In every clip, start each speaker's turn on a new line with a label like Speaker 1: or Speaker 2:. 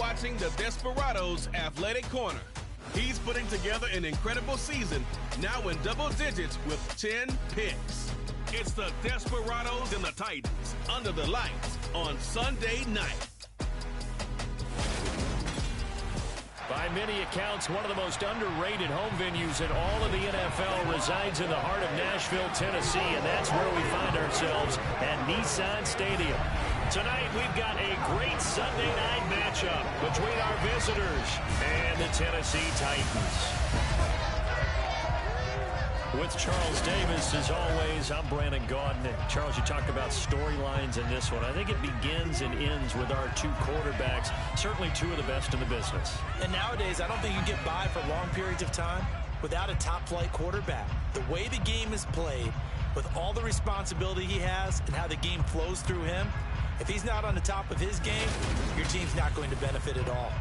Speaker 1: watching the Desperados Athletic Corner. He's putting together an incredible season, now in double digits with 10 picks. It's the Desperados and the Titans under the lights on Sunday night.
Speaker 2: By many accounts, one of the most underrated home venues in all of the NFL resides in the heart of Nashville, Tennessee, and that's where we find ourselves at Nissan Stadium. Tonight, we've got a great Sunday night matchup between our visitors and the Tennessee Titans. With Charles Davis, as always, I'm Brandon Gaudin. Charles, you talked about storylines in this one. I think it begins and ends with our two quarterbacks, certainly two of the best in the business.
Speaker 3: And nowadays, I don't think you can get by for long periods of time without a top-flight quarterback. The way the game is played, with all the responsibility he has and how the game flows through him, if he's not on the top of his game, your team's not going to benefit at all.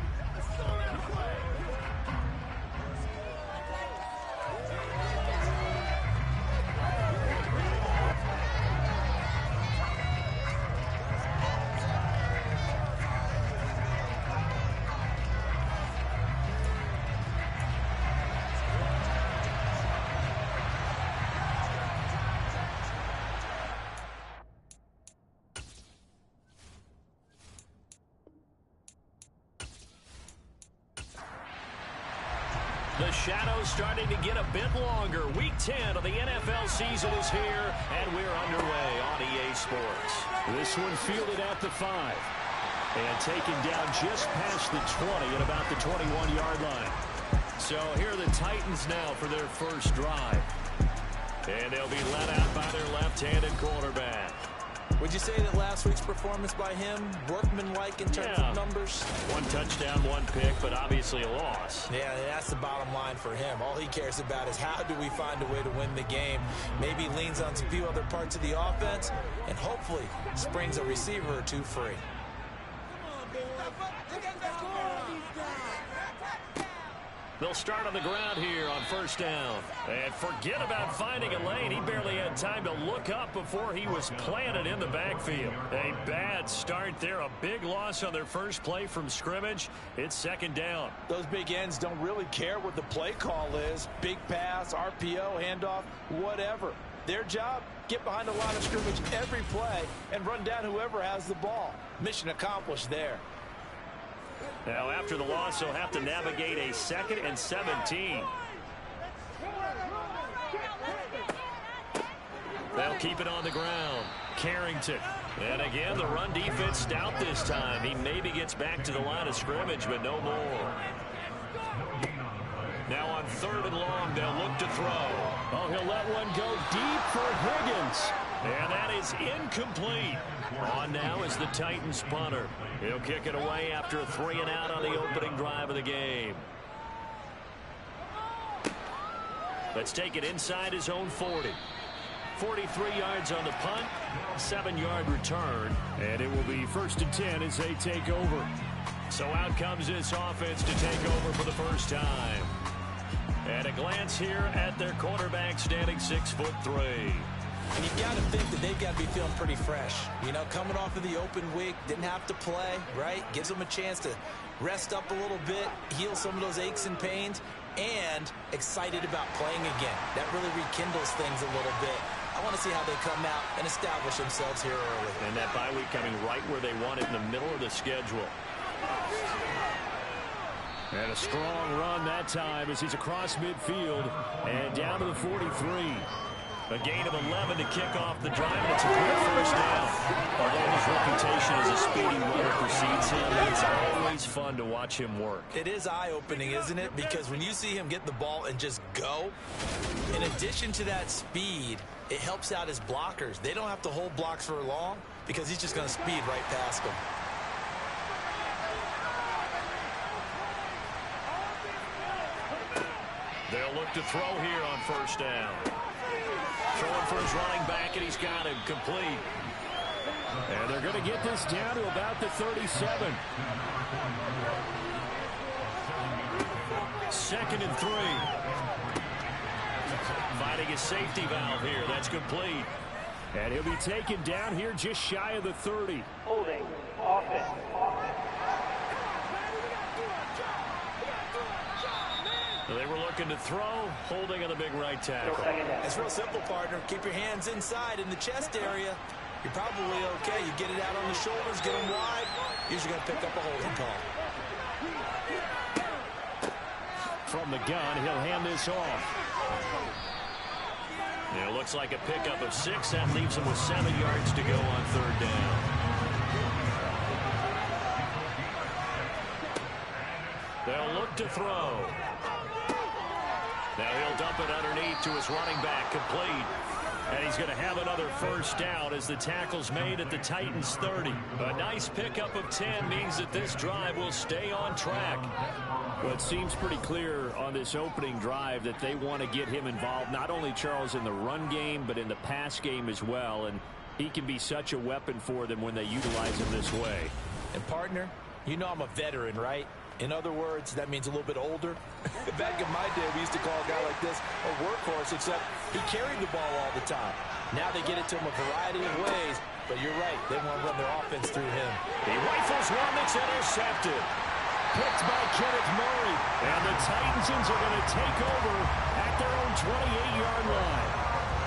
Speaker 2: The shadow's starting to get a bit longer. Week 10 of the NFL season is here, and we're underway on EA Sports.
Speaker 4: This one fielded at the 5. And taken down just past the 20 at about the 21-yard line.
Speaker 2: So here are the Titans now for their first drive. And they'll be led out by their left-handed quarterback.
Speaker 3: Would you say that last week's performance by him, workmanlike in terms of numbers?
Speaker 2: One touchdown, one pick, but obviously a loss.
Speaker 3: Yeah, that's the bottom line for him. All he cares about is how do we find a way to win the game. Maybe leans on some few other parts of the offense, and hopefully springs a receiver or two free.
Speaker 2: They'll start on the ground here on first down. And forget about finding a lane. He barely had time to look up before he was planted in the backfield. A bad start there. A big loss on their first play from scrimmage. It's second down.
Speaker 3: Those big ends don't really care what the play call is. Big pass, RPO, handoff, whatever. Their job, get behind the line of scrimmage every play and run down whoever has the ball. Mission accomplished there.
Speaker 2: Now, after the loss, he'll have to navigate a 2nd and 17. They'll keep it on the ground. Carrington. And again, the run defense stout this time. He maybe gets back to the line of scrimmage, but no more. Now on 3rd and long, they'll look to throw.
Speaker 4: Oh, he'll let one go deep for Higgins.
Speaker 2: And that is incomplete. On now is the Titans punter. He'll kick it away after a 3 and out on the opening drive of the game. Let's take it inside his own 40. 43 yards on the punt, 7-yard return, and it will be 1st and 10 as they take over. So out comes this offense to take over for the first time. And a glance here at their quarterback standing 6'3".
Speaker 3: And you've got to think that they've got to be feeling pretty fresh. You know, coming off of the open week, didn't have to play, right? Gives them a chance to rest up a little bit, heal some of those aches and pains, and excited about playing again. That really rekindles things a little bit. I want to see how they come out and establish themselves here early.
Speaker 2: And that bye week coming right where they want it, in the middle of the schedule.
Speaker 4: And a strong run that time as he's across midfield and down to the 43.
Speaker 2: A gain of 11 to kick off the drive, and it's a quick first down. Although his reputation as a speedy runner precedes him, it's always fun to watch him work.
Speaker 3: It is eye-opening, isn't it? Because when you see him get the ball and just go, in addition to that speed, it helps out his blockers. They don't have to hold blocks for long because he's just going to speed right past them.
Speaker 2: They'll look to throw here on first down. Throwing for his running back, and he's got him complete.
Speaker 4: And they're going to get this down to about the 37.
Speaker 2: 2nd and 3. Finding his safety valve here. That's complete.
Speaker 4: And he'll be taken down here just shy of the 30.
Speaker 5: Holding. Offense.
Speaker 2: looking to throw, holding on the big right tackle.
Speaker 3: It's real simple, partner. Keep your hands inside in the chest area. You're probably okay. You get it out on the shoulders, get them wide. Usually going to pick up a holding call.
Speaker 2: From the gun, he'll hand this off. It looks like a pickup of 6. That leaves him with 7 yards to go on 3rd down. They'll look to throw. Now he'll dump it underneath to his running back, complete. And he's going to have another 1st down as the tackle's made at the Titans' 30. A nice pickup of 10 means that this drive will stay on track. Well, it seems pretty clear on this opening drive that they want to get him involved, not only, Charles, in the run game, but in the pass game as well. And he can be such a weapon for them when they utilize him this way.
Speaker 3: And, partner, you know I'm a veteran, right? In other words, that means a little bit older. Back in my day, we used to call a guy like this a workhorse, except he carried the ball all the time. Now they get it to him a variety of ways. But you're right, they want to run their offense through him.
Speaker 2: He rifles one that's intercepted. Picked by Kenneth Murray. And the Titans are going to take over at their own 28-yard line.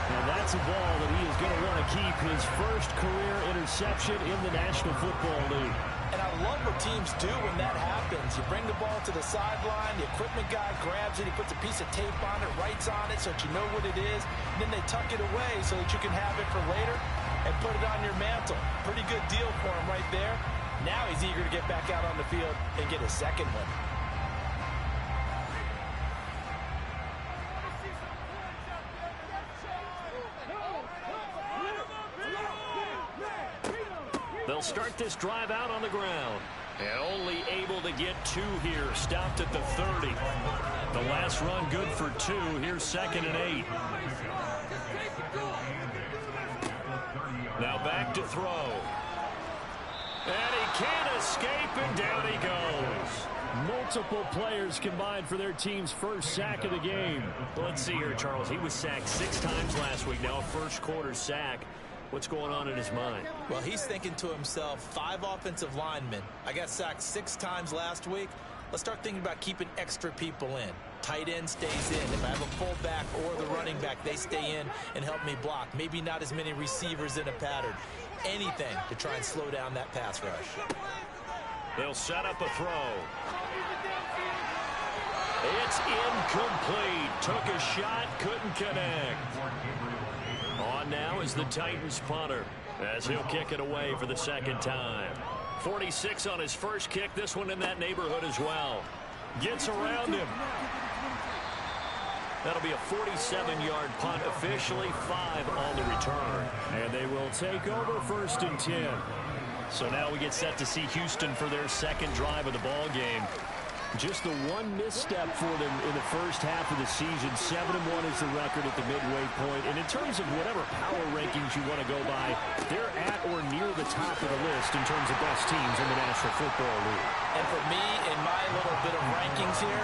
Speaker 2: And that's a ball that he is going to want to keep his first career interception in the National Football League.
Speaker 3: And I love what teams do when that happens. You bring the ball to the sideline, the equipment guy grabs it, he puts a piece of tape on it, writes on it so that you know what it is, and then they tuck it away so that you can have it for later and put it on your mantle. Pretty good deal for him right there. Now he's eager to get back out on the field and get his second one.
Speaker 2: They'll start this drive out on the ground. And only able to get 2 here. Stopped at the 30. The last run good for 2. Here's 2nd and 8. Now back to throw. And he can't escape, and down he goes. Multiple players combined for their team's first sack of the game. Well, let's see here, Charles. He was sacked 6 times last week. Now a first-quarter sack. What's going on in his mind?
Speaker 3: Well, he's thinking to himself, 5 offensive linemen. I got sacked 6 times last week. Let's start thinking about keeping extra people in. Tight end stays in. If I have a fullback or the running back, they stay in and help me block. Maybe not as many receivers in a pattern. Anything to try and slow down that pass rush.
Speaker 2: They'll set up a throw. It's incomplete. Took a shot, couldn't connect. On now is the Titans punter as he'll kick it away for the 2nd time. 46 on his first kick. This one in that neighborhood as well. Gets around him. That'll be a 47-yard punt, officially 5 on the return. And they will take over 1st and 10. So now we get set to see Houston for their 2nd drive of the ball game. Just the one misstep for them in the first half of the season. 7-1 is the record at the midway point. And in terms of whatever power rankings you want to go by, they're at or near the top of the list in terms of best teams in the National Football League.
Speaker 3: And for me, in my little bit of rankings here,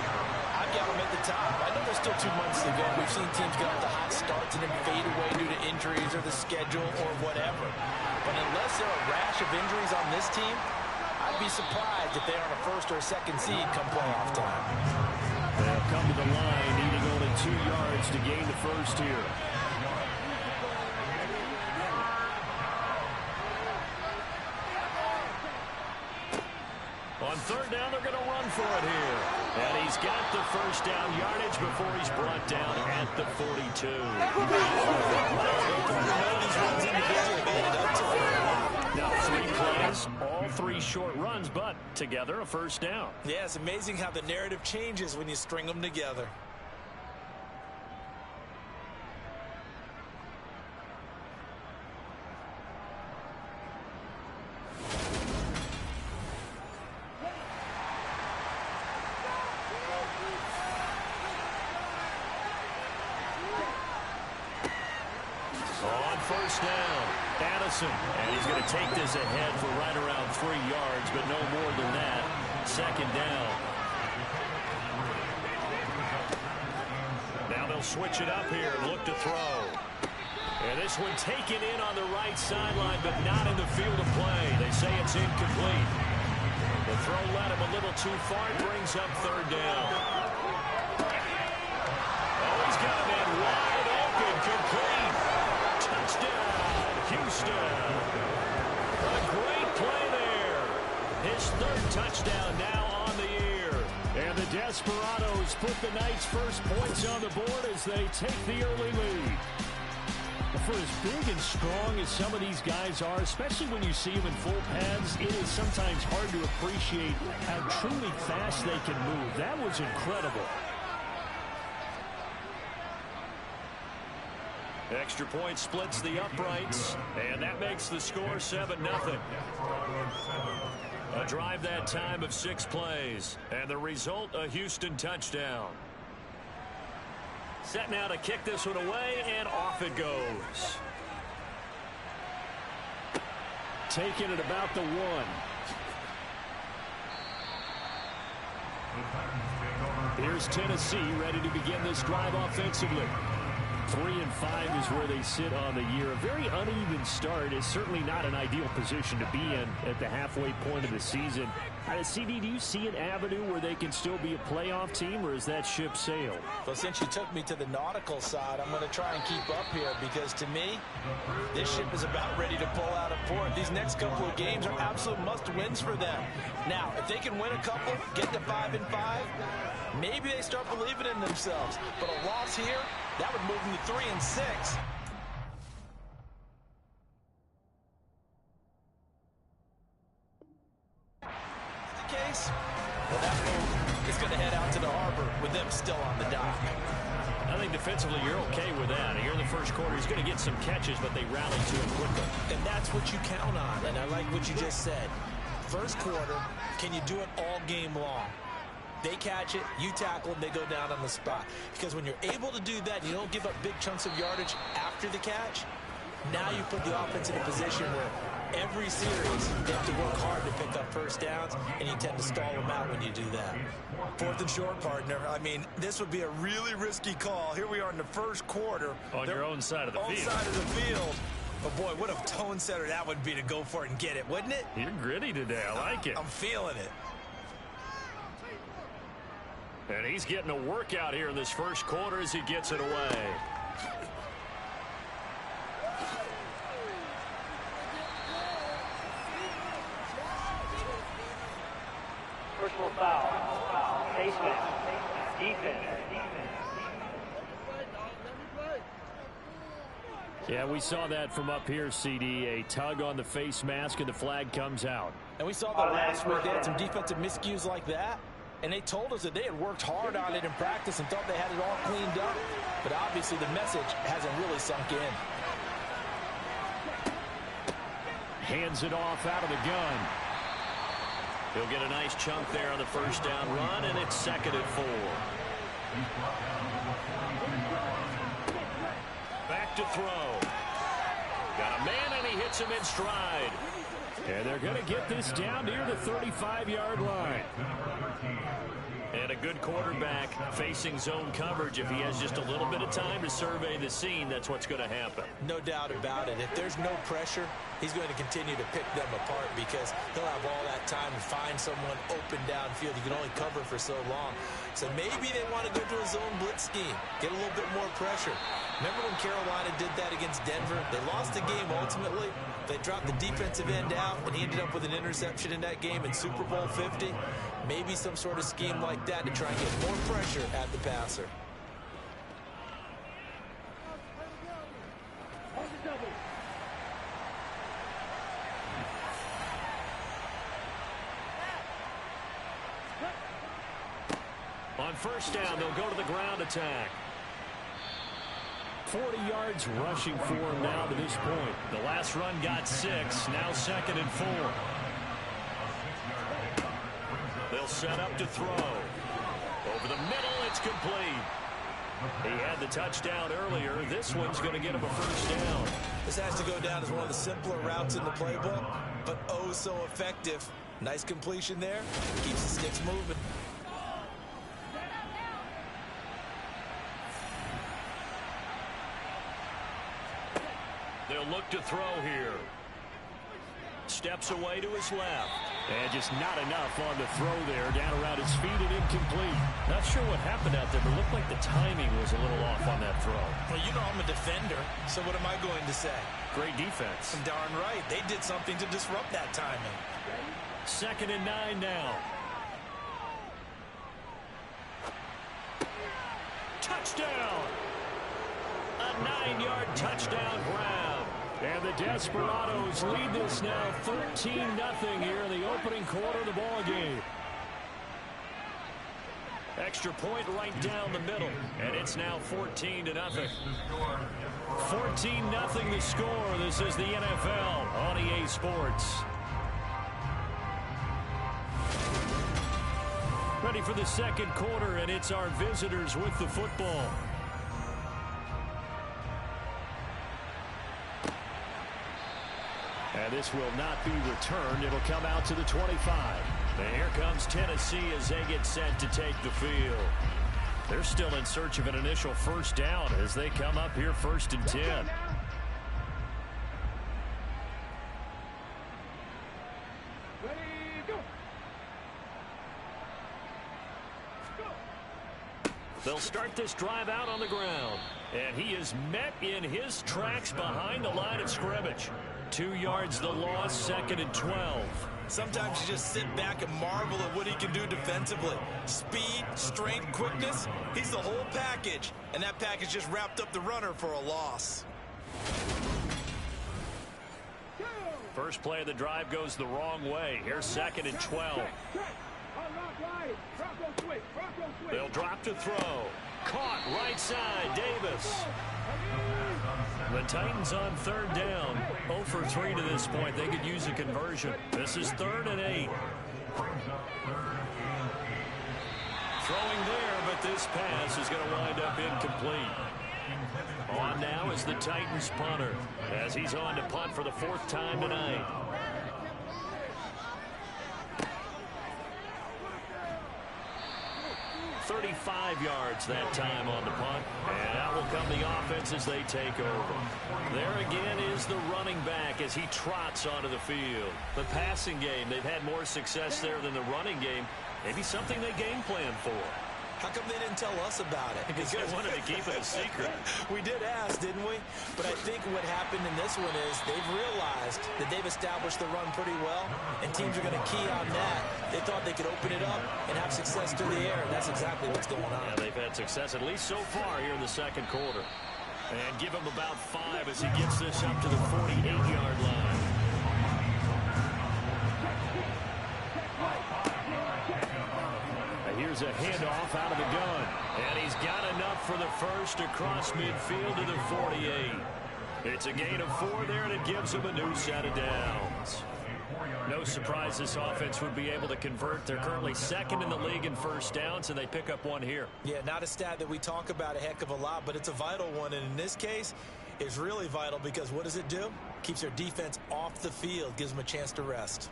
Speaker 3: I've got them at the top. I know there's still 2 months to go. We've seen teams get off to hot starts and then fade away due to injuries or the schedule or whatever. But unless there are a rash of injuries on this team, I'd be surprised if they are on a 1st or a 2nd seed come playoff time.
Speaker 2: They'll come to the line, needing only 2 yards to gain the 1st here. On 3rd down, they're going to run for it here. And he's got the 1st down yardage before he's brought down at the 42. Now 3 plays, all 3 short runs, but together a 1st down.
Speaker 3: Yeah, it's amazing how the narrative changes when you string them together.
Speaker 2: On 1st down, Addison, and he's going to take this ahead for right around 3 yards, but no more than that. 2nd down. Now they'll switch it up here and look to throw. And this one taken in on the right sideline, but not in the field of play. They say it's incomplete. The throw led him a little too far, brings up 3rd down. Oh, he's got a man wide open, complete. Touchdown, Houston. A great play there. His third touchdown now on the year. And the Desperados put the Knights' first points on the board as they take the early lead. For as big and strong as some of these guys are, especially when you see them in full pads, it is sometimes hard to appreciate how truly fast they can move. That was incredible. Extra point splits the uprights, and that makes the score 7-0. A drive that time of 6 plays, and the result, a Houston touchdown. Set now to kick this one away, and off it goes. Taking it about the 1. Here's Tennessee ready to begin this drive offensively. 3-5 is where they sit on the year. A very uneven start is certainly not an ideal position to be in at the halfway point of the season. CD, do you see an avenue where they can still be a playoff team, or is that ship sailed?
Speaker 3: Well, since you took me to the nautical side, I'm going to try and keep up here because, to me, this ship is about ready to pull out of port. These next couple of games are absolute must-wins for them. Now, if they can win a couple, get to 5-5, maybe they start believing in themselves. But a loss here, that would move them to 3-6. Case, well, that move is going to head out to the harbor with them still on the dock.
Speaker 2: I think defensively you're okay with that. Here in the first quarter, he's going to get some catches, but they rally to him quickly.
Speaker 3: And that's what you count on, and I like what you just said. First quarter, can you do it all game long? They catch it, you tackle them, they go down on the spot. Because when you're able to do that, you don't give up big chunks of yardage after the catch, now you put the offense in a position where every series, they have to work hard to pick up first downs, and you tend to stall them out when you do that.
Speaker 5: 4th and short, partner. I mean, this would be a really risky call. Here we are in the first quarter.
Speaker 2: On your own side of the field.
Speaker 5: Side of the field. But, boy, what a tone setter that would be to go for it and get it, wouldn't it?
Speaker 2: You're gritty today. I like it.
Speaker 5: I'm feeling it.
Speaker 2: And he's getting a workout here in this first quarter as he gets it away.
Speaker 6: Personal foul. Face mask. Defense.
Speaker 2: Yeah, we saw that from up here, CD. A tug on the face mask, and the flag comes out.
Speaker 3: And we saw that last week. They had some defensive miscues like that. And they told us that they had worked hard on it in practice and thought they had it all cleaned up. But obviously the message hasn't really sunk in.
Speaker 2: Hands it off out of the gun. He'll get a nice chunk there on the first down run, and it's 2nd and 4. Back to throw. Got a man, and he hits him in stride. And they're going to get this down near the 35-yard line. And a good quarterback facing zone coverage. If he has just a little bit of time to survey the scene, that's what's going to happen.
Speaker 3: No doubt about it. If there's no pressure, he's going to continue to pick them apart because he'll have all that time to find someone open downfield. You can only cover for so long. So maybe they want to go to a zone blitz scheme, get a little bit more pressure. Remember when Carolina did that against Denver? They lost the game ultimately. They dropped the defensive end out, and he ended up with an interception in that game in Super Bowl 50. Maybe some sort of scheme like that to try and get more pressure at the passer.
Speaker 2: On first down, they'll go to the ground attack. 40 yards rushing for him now to this point. The last run got 6, now 2nd and 4. They'll set up to throw. Over the middle, it's complete. He had the touchdown earlier. This one's going to get him a first down.
Speaker 3: This has to go down as one of the simpler routes in the playbook, but oh so effective. Nice completion there. Keeps the sticks moving.
Speaker 2: They'll look to throw here. Steps away to his left. And just not enough on the throw there. Down around his feet and incomplete. Not sure what happened out there, but it looked like the timing was a little off on that throw.
Speaker 3: Well, you know I'm a defender, so what am I going to say?
Speaker 2: Great defense.
Speaker 3: Darn right. They did something to disrupt that timing.
Speaker 2: 2nd and 9 now. Touchdown! A 9-yard touchdown grab. And the Desperados lead this now 13-0 here in the opening quarter of the ball game. Extra point right down the middle, and it's now 14-0. 14-0 the score. This is the NFL on EA Sports. Ready for the second quarter, and it's our visitors with the football. And this will not be returned. It'll come out to the 25. And here comes Tennessee as they get set to take the field. They're still in search of an initial first down as they come up here 1st and 10. They'll start this drive out on the ground. And he is met in his tracks behind the line of scrimmage. 2 yards the loss, 2nd and 12.
Speaker 3: Sometimes you just sit back and marvel at what he can do defensively. Speed, strength, quickness. He's the whole package. And that package just wrapped up the runner for a loss.
Speaker 2: First play of the drive goes the wrong way. Here's 2nd and 12. They'll drop to throw. Caught right side, Davis. The Titans on 3rd down. 0 for 3 to this point. They could use a conversion. This is 3rd and 8. Throwing there, but this pass is going to wind up incomplete. On now is the Titans punter as he's on to punt for the 4th time tonight. 35 yards that time on the punt. And out will come the offense as they take over. There again is the running back as he trots onto the field. The passing game, they've had more success there than the running game. Maybe something they game plan for.
Speaker 3: How come they didn't tell us about it?
Speaker 2: Because they wanted to keep it a secret.
Speaker 3: We did ask, didn't we? But I think what happened in this one is they've realized that they've established the run pretty well, and teams are going to key on that. They thought they could open it up and have success through the air, and that's exactly what's going on.
Speaker 2: Yeah, they've had success, at least so far, here in the second quarter. And give him about 5 as he gets this up to the 48-yard line. Here's a handoff out of the gun. And he's got enough for the first across midfield to the 48. It's a gain of 4 there, and it gives him a new set of downs. No surprise this offense would be able to convert. They're currently 2nd in the league in first downs, and they pick up 1 here.
Speaker 3: Yeah, not a stat that we talk about a heck of a lot, but it's a vital one. And in this case, it's really vital because what does it do? Keeps their defense off the field, gives them a chance to rest.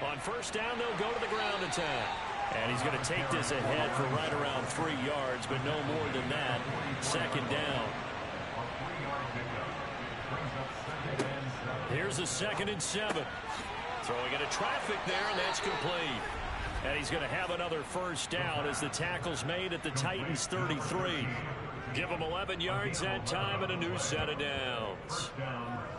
Speaker 2: On first down, they'll go to the ground attack. And he's going to take this ahead for right around 3 yards, but no more than that. 2nd down. Here's a 2nd and 7. Throwing into traffic there, and that's complete. And he's going to have another first down as the tackle's made at the Titans' 33. Give him 11 yards that time and a new set of downs.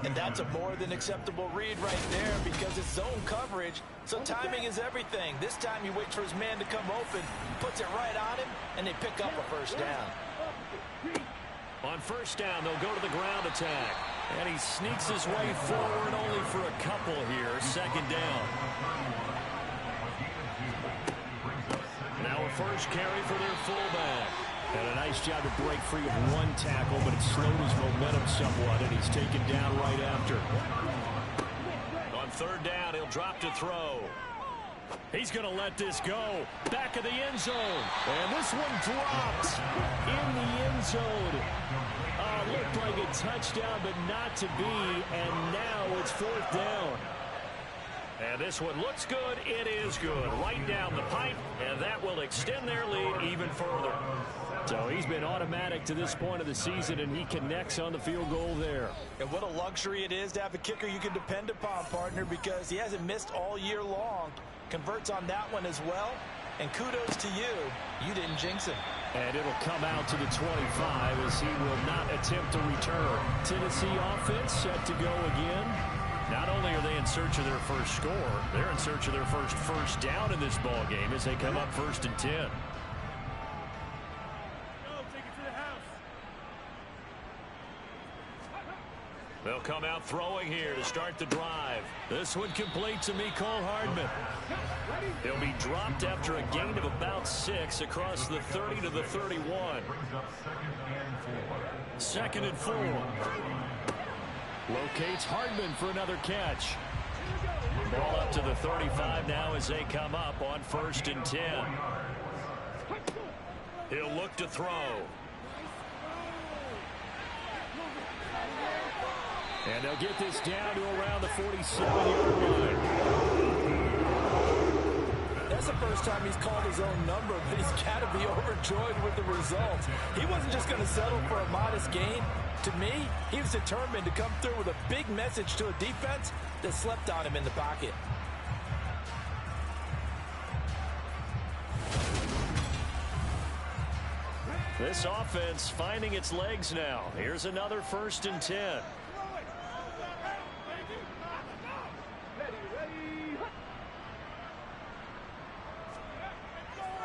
Speaker 3: And that's a more than acceptable read right there because it's zone coverage, so timing is everything. This time he waits for his man to come open, puts it right on him, and they pick up a first down.
Speaker 2: On first down, they'll go to the ground attack. And he sneaks his way forward only for a couple here. 2nd down. Now a first carry for their fullback. And a nice job to break free of 1 tackle, but it slowed his momentum somewhat, and he's taken down right after. On 3rd down, he'll drop to throw. He's going to let this go. Back of the end zone. And this one dropped in the end zone. Looked like a touchdown, but not to be. And now it's 4th down. And this one looks good. It is good. Right down the pipe, and that will extend their lead even further.
Speaker 4: So he's been automatic to this point of the season, and he connects on the field goal there.
Speaker 3: And what a luxury it is to have a kicker you can depend upon, partner, because he hasn't missed all year long. Converts on that one as well. And kudos to you. You didn't jinx him.
Speaker 4: And it'll come out to the 25 as he will not attempt to return. Tennessee offense set to go again.
Speaker 2: Not only are they in search of their first score, they're in search of their first down in this ball game as they come up 1st and 10. They'll come out throwing here to start the drive.
Speaker 4: This one complete to Mecole Hardman.
Speaker 2: He'll be dropped after a gain of about 6 across the 30 to the 31.
Speaker 4: 2nd and 4. Locates Hardman for another catch.
Speaker 2: Ball up to the 35 now as they come up on 1st and 10. He'll look to throw.
Speaker 4: And they'll get this down to around the 47-yard line.
Speaker 3: That's the first time he's called his own number, but he's got to be overjoyed with the result. He wasn't just going to settle for a modest gain. To me, he was determined to come through with a big message to a defense that slept on him in the pocket.
Speaker 2: This offense finding its legs now. Here's another 1st and 10.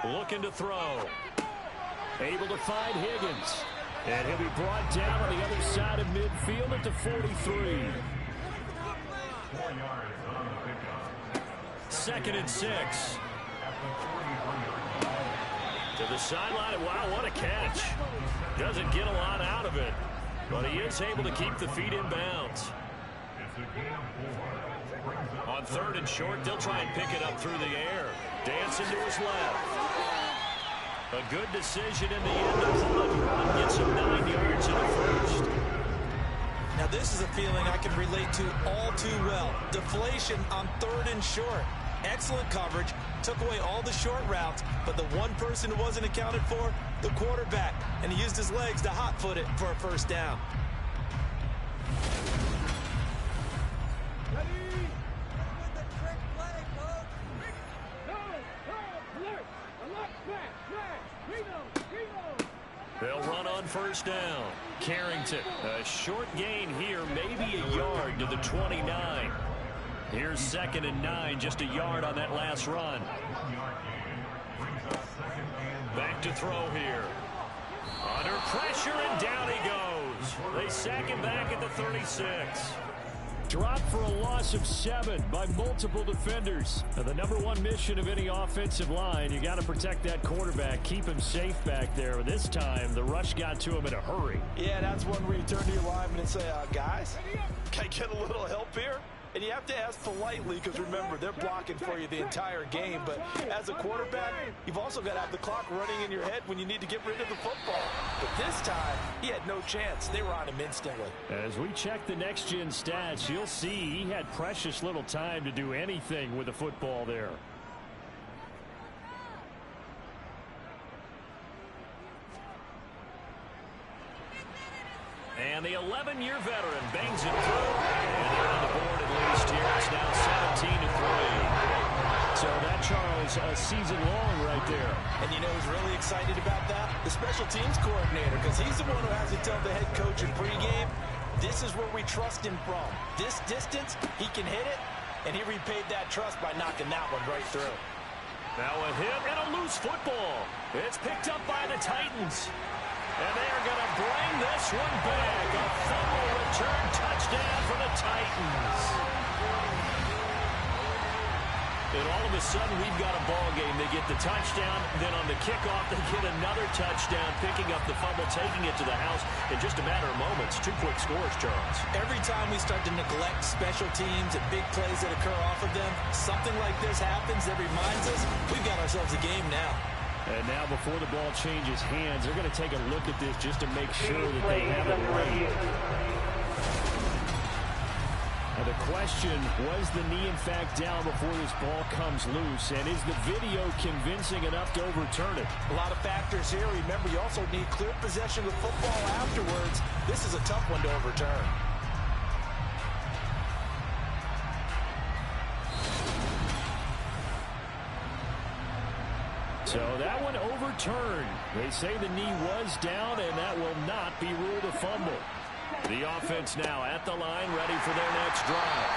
Speaker 2: Looking to throw.
Speaker 4: Able to find Higgins. And he'll be brought down on the other side of midfield at the 43.
Speaker 2: 2nd and 6. To the sideline. Wow, what a catch. Doesn't get a lot out of it, but he is able to keep the feet in bounds. On 3rd and short, they'll try and pick it up through the air. Dancing to his left. A good decision in the end of the run. Gets him 9 yards in the first.
Speaker 3: Now this is a feeling I can relate to all too well. Deflation on 3rd and short. Excellent coverage. Took away all the short routes, but the one person who wasn't accounted for, the quarterback. And he used his legs to hot-foot it for a 1st down.
Speaker 2: They'll run on 1st down. Carrington, a short gain here, maybe a yard to the 29. Here's 2nd and 9, just a yard on that last run. Back to throw here. Under pressure, and down he goes. They sack him back at the 36.
Speaker 4: Dropped for a loss of 7 by multiple defenders. Now, the #1 mission of any offensive line, you got to protect that quarterback, keep him safe back there. This time, the rush got to him in a hurry.
Speaker 3: Yeah, that's one where you turn to your lineman and say, guys, can I get a little help here? And you have to ask politely because, remember, they're blocking for you the entire game. But as a quarterback, you've also got to have the clock running in your head when you need to get rid of the football. But this time, he had no chance. They were on him instantly.
Speaker 4: As we check the next-gen stats, you'll see he had precious little time to do anything with the football there.
Speaker 2: And the 11-year veteran bangs it through. And they're on the board at least here. It's now 17-3.
Speaker 4: So that, Charles, a season long right there.
Speaker 3: And you know who's really excited about that? The special teams coordinator, because he's the one who has to tell the head coach in pregame, this is where we trust him from. This distance, he can hit it, and he repaid that trust by knocking that one right through.
Speaker 2: Now a hit and a loose football. It's picked up by the Titans. And they are going to bring this one back. A fumble return touchdown for the Titans. And all of a sudden, we've got a ball game. They get the touchdown. Then on the kickoff, they get another touchdown, picking up the fumble, taking it to the house in just a matter of moments. 2 quick scores, Charles.
Speaker 3: Every time we start to neglect special teams and big plays that occur off of them, something like this happens that reminds us we've got ourselves a game now.
Speaker 4: And now before the ball changes hands, they're going to take a look at this just to make sure that they have it right. And the question, was the knee in fact down before this ball comes loose? And is the video convincing enough to overturn it?
Speaker 3: A lot of factors here. Remember, you also need clear possession of the football afterwards. This is a tough one to overturn.
Speaker 4: So that one overturned. They say the knee was down, and that will not be ruled a fumble. The offense now at the line, ready for their next drive.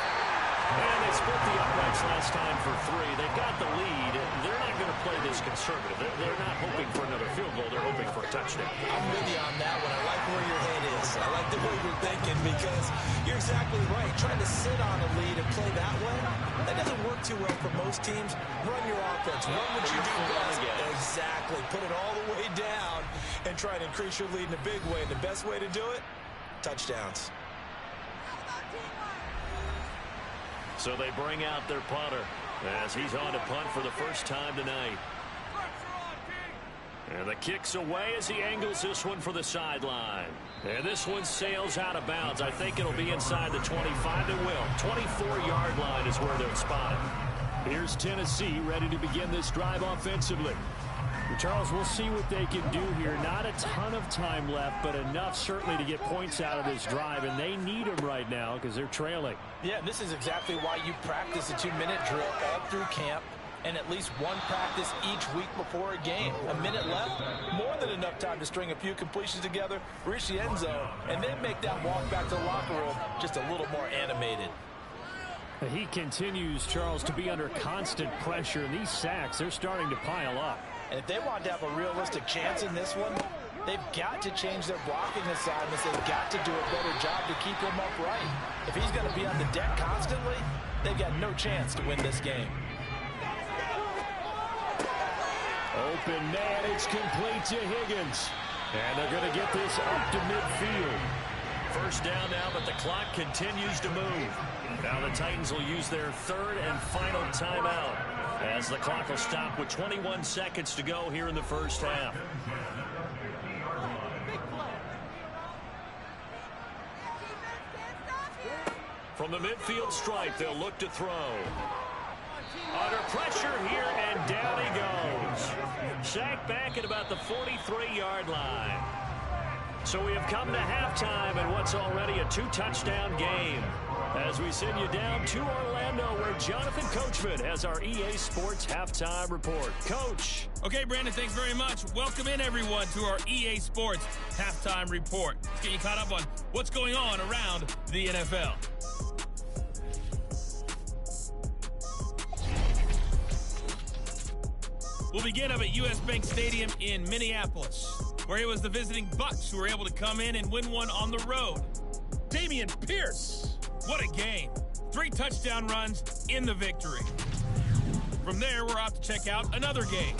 Speaker 4: And they split the uprights last time for 3. They've got the lead. They're not going to play this conservative. They're not hoping for another field goal. They're hoping for a touchdown.
Speaker 3: I'm with you on that one. I like where your head is. I like the way you're thinking because you're exactly right. Trying to sit on a lead and play that way, that doesn't work too well for most teams. Run your offense. Run what you do best. Exactly. Put it all the way down and try to increase your lead in a big way. And the best way to do it, touchdowns.
Speaker 2: So they bring out their punter as he's on to punt for the first time tonight. And the kick's away as he angles this one for the sideline. And this one sails out of bounds. I think it'll be inside the 25. It will. 24-yard line is where they'll spot it.
Speaker 4: Here's Tennessee ready to begin this drive offensively. Charles, we'll see what they can do here. Not a ton of time left, but enough certainly to get points out of this drive, and they need them right now because they're trailing.
Speaker 3: Yeah, this is exactly why you practice a 2-minute drill all through camp and at least one practice each week before a game. A minute left, more than enough time to string a few completions together, reach the end zone, and then make that walk back to the locker room just a little more animated.
Speaker 4: He continues, Charles, to be under constant pressure, and these sacks, they're starting to pile up.
Speaker 3: And if they want to have a realistic chance in this one, they've got to change their blocking assignments. They've got to do a better job to keep him upright. If he's going to be on the deck constantly, they've got no chance to win this game.
Speaker 4: Open man, it's complete to Higgins. And they're going to get this up to midfield.
Speaker 2: First down now, but the clock continues to move. Now the Titans will use their third and final timeout as the clock will stop with 21 seconds to go here in the first half. From the midfield stripe, they'll look to throw. Under pressure here, and down he goes. Sacked back at about the 43-yard line. So we have come to halftime in what's already a 2-touchdown game, as we send you down to Orlando, where Jonathan Coachman has our EA Sports Halftime Report. Coach.
Speaker 7: Okay, Brandon, thanks very much. Welcome in, everyone, to our EA Sports Halftime Report. Let's get you caught up on what's going on around the NFL. We'll begin up at US Bank Stadium in Minneapolis, where it was the visiting Bucks who were able to come in and win one on the road. Dameon Pierce, what a game. 3 touchdown runs in the victory. From there, we're off to check out another game.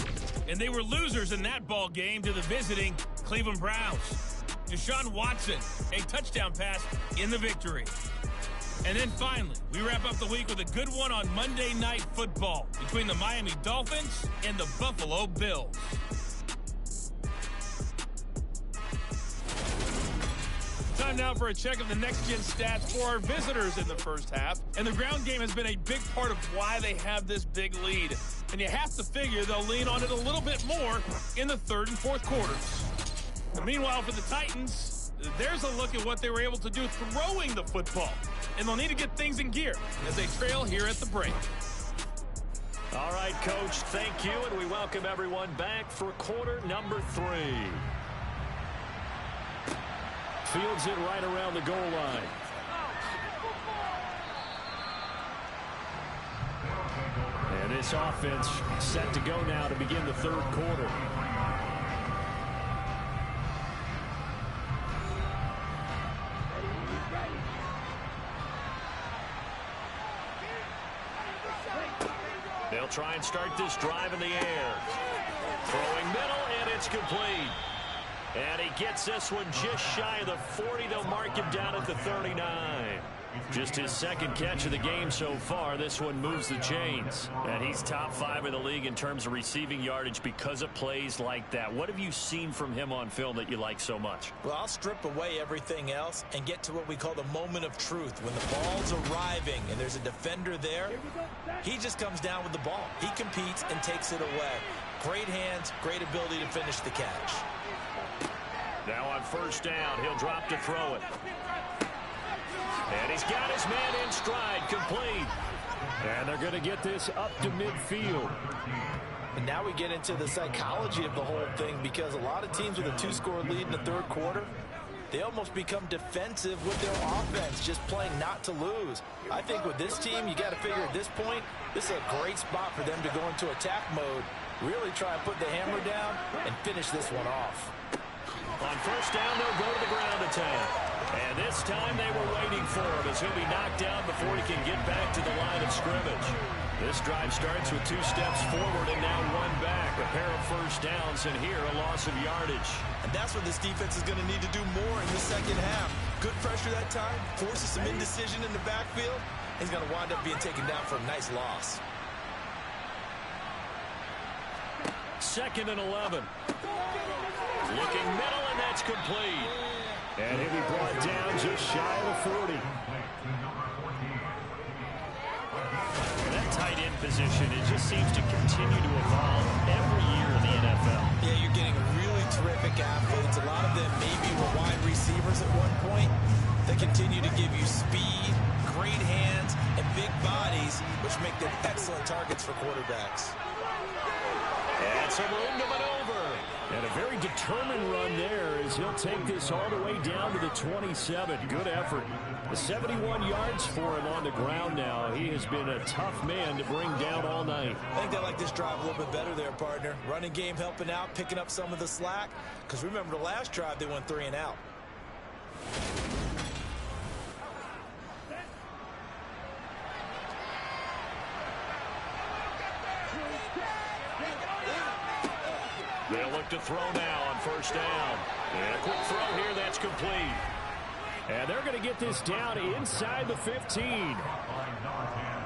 Speaker 7: And they were losers in that ball game to the visiting Cleveland Browns. Deshaun Watson, a touchdown pass in the victory. And then finally, we wrap up the week with a good one on Monday Night Football between the Miami Dolphins and the Buffalo Bills. Time now for a check of the next-gen stats for our visitors in the first half. And the ground game has been a big part of why they have this big lead. And you have to figure they'll lean on it a little bit more in the third and fourth quarters. And meanwhile, for the Titans, there's a look at what they were able to do throwing the football. And they'll need to get things in gear as they trail here at the break.
Speaker 2: All right, Coach, thank you, and we welcome everyone back for quarter number 3.
Speaker 4: Fields it right around the goal line. And this offense set to go now to begin the third quarter.
Speaker 2: They'll try and start this drive in the air. Throwing middle, and it's complete. And he gets this one just shy of the 40. They'll mark him down at the 39. Just his second catch of the game so far. This one moves the chains. And he's top 5 in the league in terms of receiving yardage because of plays like that. What have you seen from him on film that you like so much?
Speaker 3: Well, I'll strip away everything else and get to what we call the moment of truth. When the ball's arriving and there's a defender there, he just comes down with the ball. He competes and takes it away. Great hands, great ability to finish the catch.
Speaker 2: Now on first down, he'll drop to throw it. And he's got his man in stride, complete.
Speaker 4: And they're going to get this up to midfield.
Speaker 3: And now we get into the psychology of the whole thing, because a lot of teams with a 2-score lead in the third quarter, they almost become defensive with their offense, just playing not to lose. I think with this team, you got to figure at this point, this is a great spot for them to go into attack mode, really try and put the hammer down and finish this one off.
Speaker 2: On first down, they'll go to the ground attack. And this time they were waiting for him as he'll be knocked down before he can get back to the line of scrimmage. This drive starts with 2 steps forward and now 1 back. A pair of first downs, and here a loss of yardage.
Speaker 3: And that's what this defense is going to need to do more in the second half. Good pressure that time, forces some indecision in the backfield. He's going to wind up being taken down for a nice loss.
Speaker 2: 2nd and 11. Looking middle, and that's complete.
Speaker 4: And he'll be brought down just shy of the 40.
Speaker 2: That tight end position, it just seems to continue to evolve every year in the NFL.
Speaker 3: Yeah, you're getting really terrific athletes. A lot of them maybe were wide receivers at one point. They continue to give you speed, great hands, and big bodies, which make them excellent targets for quarterbacks.
Speaker 2: And some room to maneuver.
Speaker 4: And a very determined run there as he'll take this all the way down to the 27. Good effort. The 71 yards for him on the ground now. He has been a tough man to bring down all night.
Speaker 3: I think they like this drive a little bit better there, partner. Running game helping out, picking up some of the slack. Because remember the last drive, they went 3 and out.
Speaker 2: They'll look to throw now on first down. And a quick throw here, that's complete.
Speaker 4: And they're going to get this down inside the 15.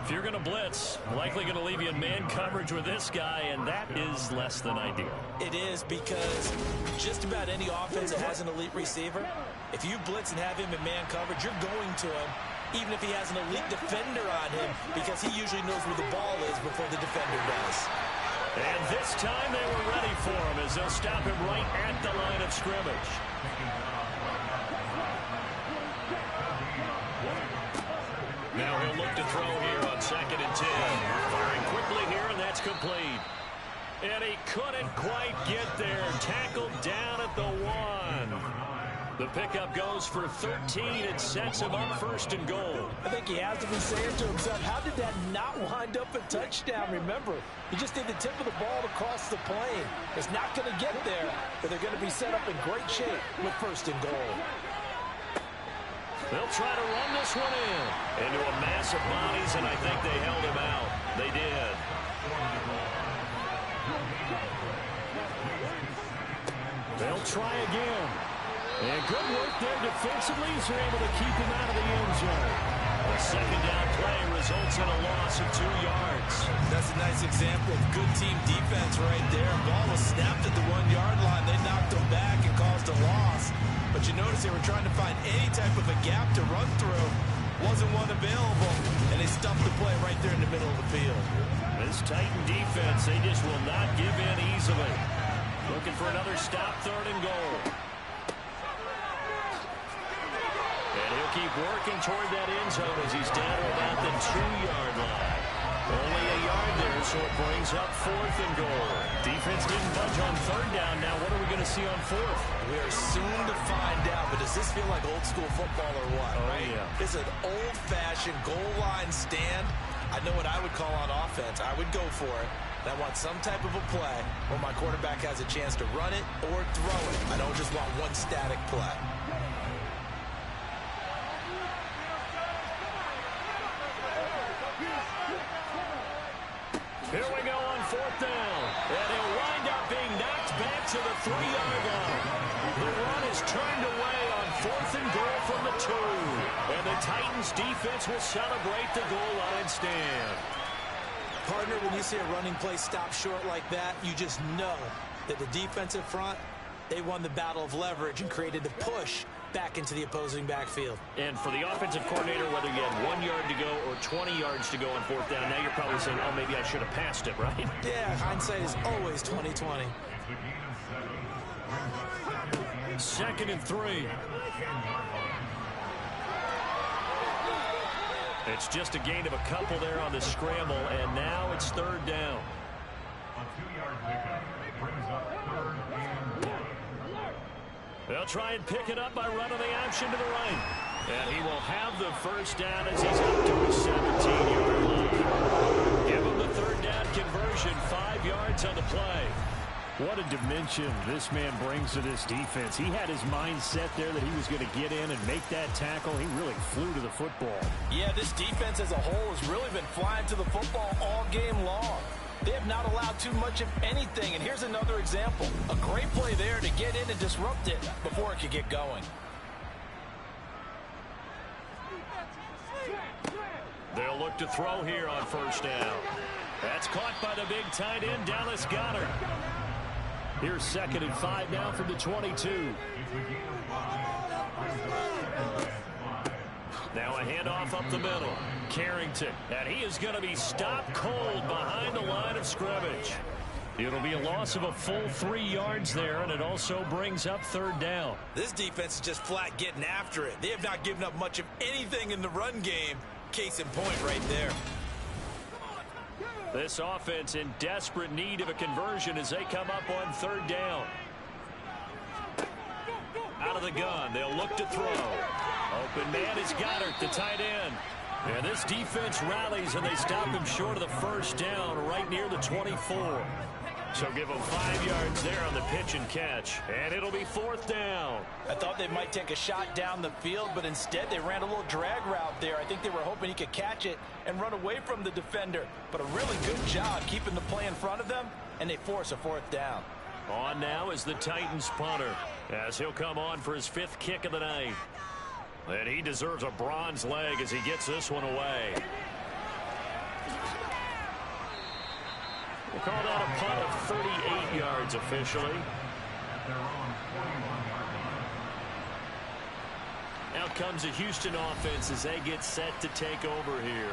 Speaker 2: If you're going to blitz, likely going to leave you in man coverage with this guy, and that is less than ideal.
Speaker 3: It is, because just about any offense that has an elite receiver, if you blitz and have him in man coverage, you're going to him, even if he has an elite defender on him, because he usually knows where the ball is before the defender does.
Speaker 2: And this time they were ready for him as they'll stop him right at the line of scrimmage. Now he'll look to throw here on 2nd and 10. Firing quickly here, and that's complete. And he couldn't quite get there. Tackled down at the 1. The pickup goes for 13. It sets him up 1st and goal.
Speaker 3: I think he has to be saying to himself, how did that not wind up a touchdown? Remember, he just did the tip of the ball across the plane. It's not going to get there, but they're going to be set up in great shape with 1st and goal.
Speaker 2: They'll try to run this one into a mass of bodies, and I think they held him out. They did.
Speaker 4: They'll try again. And good work there defensively as they're able to keep him out of the end zone.
Speaker 2: A 2nd down play results in a loss of 2 yards.
Speaker 3: That's a nice example of good team defense right there. Ball was snapped at the 1-yard line. They knocked him back and caused a loss. But you notice they were trying to find any type of a gap to run through. Wasn't one available, and they stuffed the play right there in the middle of the field.
Speaker 2: This Titan defense, they just will not give in easily. Looking for another stop, 3rd and goal. And he'll keep working toward that end zone as he's down to about the 2-yard line. Only a yard there, so it brings up 4th and goal. Defense didn't budge on 3rd down. Now what are we going to see on 4th?
Speaker 3: We are soon to find out, but does this feel like old school football or what?
Speaker 2: Oh,
Speaker 3: right?
Speaker 2: yeah.
Speaker 3: It's an old-fashioned goal line stand. I know what I would call on offense. I would go for it. And I want some type of a play where my quarterback has a chance to run it or throw it. I don't just want one static play.
Speaker 2: Here we go on 4th down. And he'll wind up being knocked back to the 3-yard line. The turned away on 4th and goal from the 2. And the Titans defense will celebrate the goal line stand.
Speaker 3: Partner, when you see a running play stop short like that, you just know that the defensive front, they won the battle of leverage and created the push back into the opposing backfield.
Speaker 2: And for the offensive coordinator, whether you had 1 yard to go or 20 yards to go on 4th down, now you're probably saying, oh, maybe I should have passed it, right?
Speaker 3: Yeah, hindsight is always 20/20.
Speaker 2: 2nd and 3. It's just a gain of a couple there on the scramble, and now it's 3rd down.
Speaker 8: A 2-yard pickup brings up 3rd and 1.
Speaker 2: They'll try and pick it up by running the option to the right. And he will have the 1st down as he's up to his 17-yard line. Give him the 3rd down conversion, 5 yards on the play.
Speaker 4: What a dimension this man brings to this defense. He had his mind set there that he was going to get in and make that tackle. He really flew to the football.
Speaker 3: Yeah, this defense as a whole has really been flying to the football all game long. They have not allowed too much of anything, and here's another example. A great play there to get in and disrupt it before it could get going.
Speaker 2: They'll look to throw here on 1st down. That's caught by the big tight end, Dallas Goedert.
Speaker 4: Here's 2nd and 5 now from the 22.
Speaker 2: Now a handoff up the middle. Carrington, and he is going to be stopped cold behind the line of scrimmage. It'll be a loss of a full 3 yards there, and it also brings up 3rd down.
Speaker 3: This defense is just flat getting after it. They have not given up much of anything in the run game. Case in point right there.
Speaker 2: This offense in desperate need of a conversion as they come up on 3rd down. Out of the gun, they'll look to throw. Open man is Goddard, the tight end. And this defense rallies, and they stop him short of the 1st down right near the 24. So give them 5 yards there on the pitch and catch. And it'll be 4th down.
Speaker 3: I thought they might take a shot down the field, but instead they ran a little drag route there. I think they were hoping he could catch it and run away from the defender. But a really good job keeping the play in front of them, and they force a 4th down.
Speaker 2: On now is the Titans punter, as he'll come on for his 5th kick of the night. And he deserves a bronze leg as he gets this one away. We'll call that a punt of 38 yards officially. Out comes the Houston offense as they get set to take over here.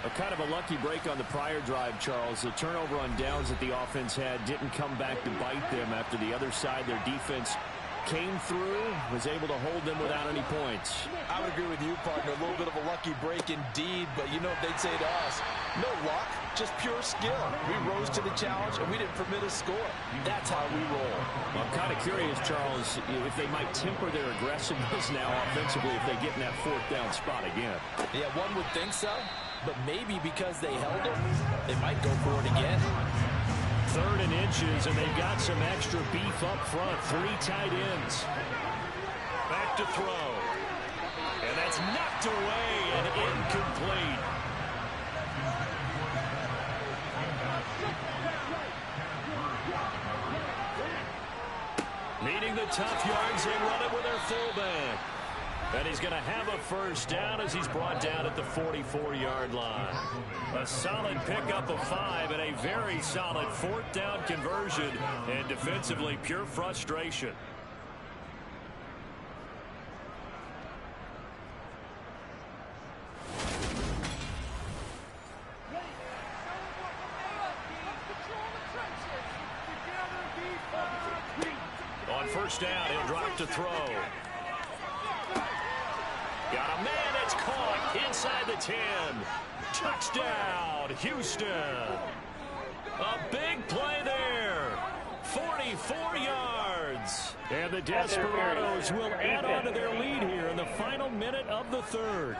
Speaker 4: A kind of a lucky break on the prior drive, Charles. The turnover on downs that the offense had didn't come back to bite them after the other side. Their defense came through, was able to hold them without any points.
Speaker 3: I would agree with you, partner. A little bit of a lucky break indeed, but you know what they'd say to us? No luck, just pure skill. We rose to the challenge, and we didn't permit a score. That's how we roll.
Speaker 4: I'm kind of curious, Charles, if they might temper their aggressiveness now offensively if they get in that 4th down spot again.
Speaker 3: Yeah, one would think so, but maybe because they held it, they might go for it again.
Speaker 2: 3rd and inches, and they've got some extra beef up front. 3 tight ends. Back to throw. And that's knocked away and incomplete. Needing the tough yards, they run it with their fullback. And he's going to have a 1st down as he's brought down at the 44-yard line. A solid pickup of 5 and a very solid 4th down conversion. And defensively, pure frustration. On 1st down, he'll drop to throw. Got a man that's caught inside the 10. Touchdown, Houston. A big play there. 44 yards.
Speaker 4: And the Desperados will add on to their lead here in the final minute of the 3rd.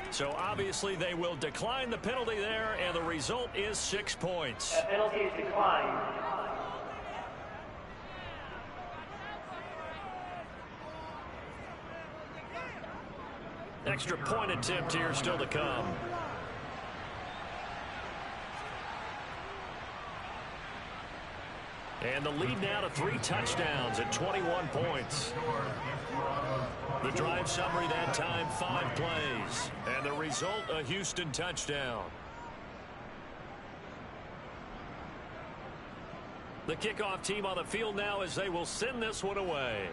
Speaker 2: So obviously they will decline the penalty there, and the result is 6 points.
Speaker 6: The penalty is declined.
Speaker 2: Extra point attempt here still to come. And the lead now to 3 touchdowns at 21 points. The drive summary that time, 5 plays. And the result, a Houston touchdown. The kickoff team on the field now as they will send this one away.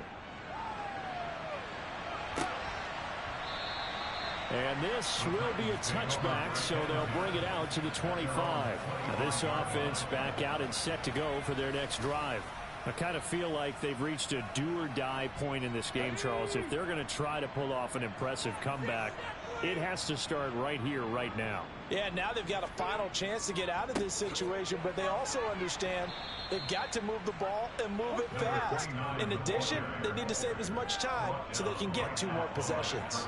Speaker 4: And this will be a touchback, so they'll bring it out to the 25. Now this offense back out and set to go for their next drive. I kind of feel like they've reached a do-or-die point in this game, Charles. If they're going to try to pull off an impressive comeback, it has to start right here, right now.
Speaker 3: Yeah, now they've got a final chance to get out of this situation, but they also understand they've got to move the ball and move it fast. In addition, they need to save as much time so they can get 2 more possessions.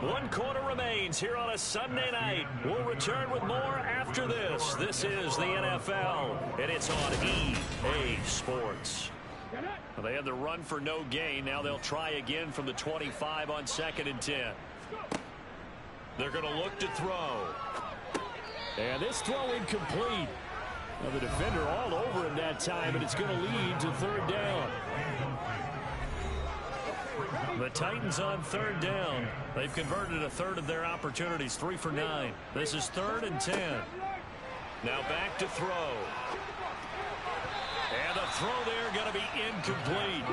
Speaker 2: One quarter remains here on a Sunday night. We'll return with more after this. This is the NFL, and it's on EA Sports. Well, they had the run for no gain. Now they'll try again from the 25 on 2nd and 10. They're going to look to throw.
Speaker 4: And this throw incomplete. Well, the defender all over him that time, and it's going to lead to 3rd down.
Speaker 2: The Titans on 3rd down. They've converted a third of their opportunities, 3 for 9. This is 3rd and 10. Now back to throw. And the throw there going to be incomplete.